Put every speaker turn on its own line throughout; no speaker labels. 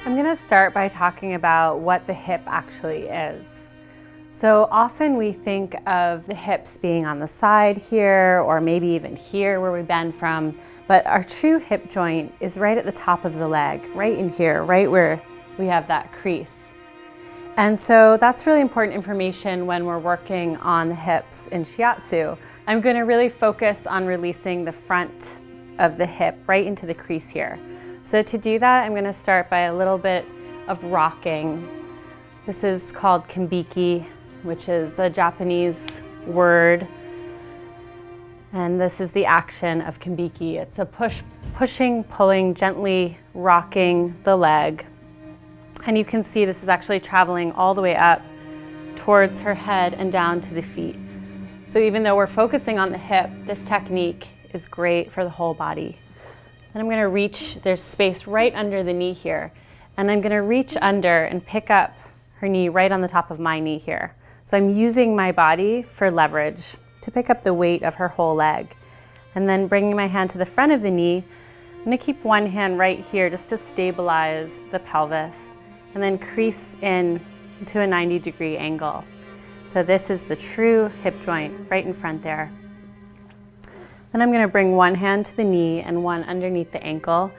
I'm going to start by talking about what the hip actually is. So often we think of the hips being on the side here, or maybe even here where we bend from, but our true hip joint is right at the top of the leg, right in here, right where we have that crease. And so that's really important information when we're working on the hips in Shiatsu. I'm going to really focus on releasing the front of the hip right into the crease here. So to do that, I'm going to start by a little bit of rocking. This is called Kembiki, which is a Japanese word. And this is the action of Kembiki. It's a pushing, pulling, gently rocking the leg. And you can see this is actually traveling all the way up towards her head and down to the feet. So even though we're focusing on the hip, this technique is great for the whole body. And I'm going to reach, there's space right under the knee here, and I'm going to reach under and pick up her knee right on the top of my knee here. So I'm using my body for leverage to pick up the weight of her whole leg. And then bringing my hand to the front of the knee, I'm going to keep one hand right here just to stabilize the pelvis, and then crease in to a 90-degree angle. So this is the true hip joint right in front there. Then I'm going to bring one hand to the knee and one underneath the ankle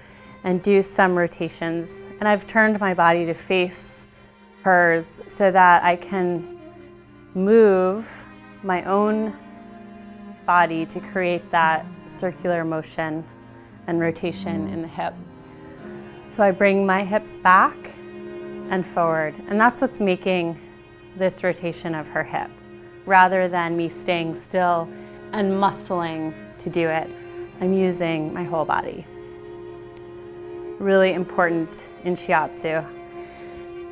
and do some rotations. And I've turned my body to face hers so that I can move my own body to create that circular motion and rotation in the hip. So I bring my hips back and forward, and that's what's making this rotation of her hip, rather than me staying still and muscling to do it. I'm using my whole body. Really important in Shiatsu.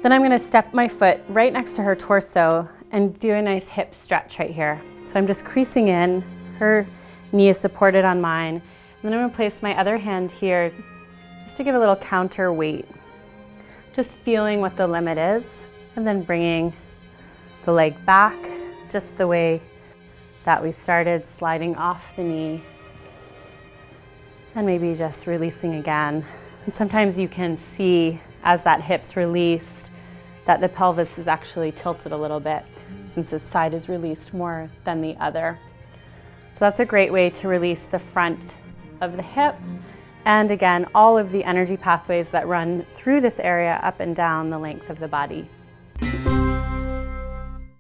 Then I'm going to step my foot right next to her torso and do a nice hip stretch right here. So I'm just creasing in, her knee is supported on mine, and then I'm going to place my other hand here just to give a little counter weight. Just feeling what the limit is, and then bringing the leg back just the way that we started, sliding off the knee, and maybe just releasing again. And sometimes you can see as that hip's released that the pelvis is actually tilted a little bit, since this side is released more than the other. So that's a great way to release the front of the hip, and again, all of the energy pathways that run through this area up and down the length of the body.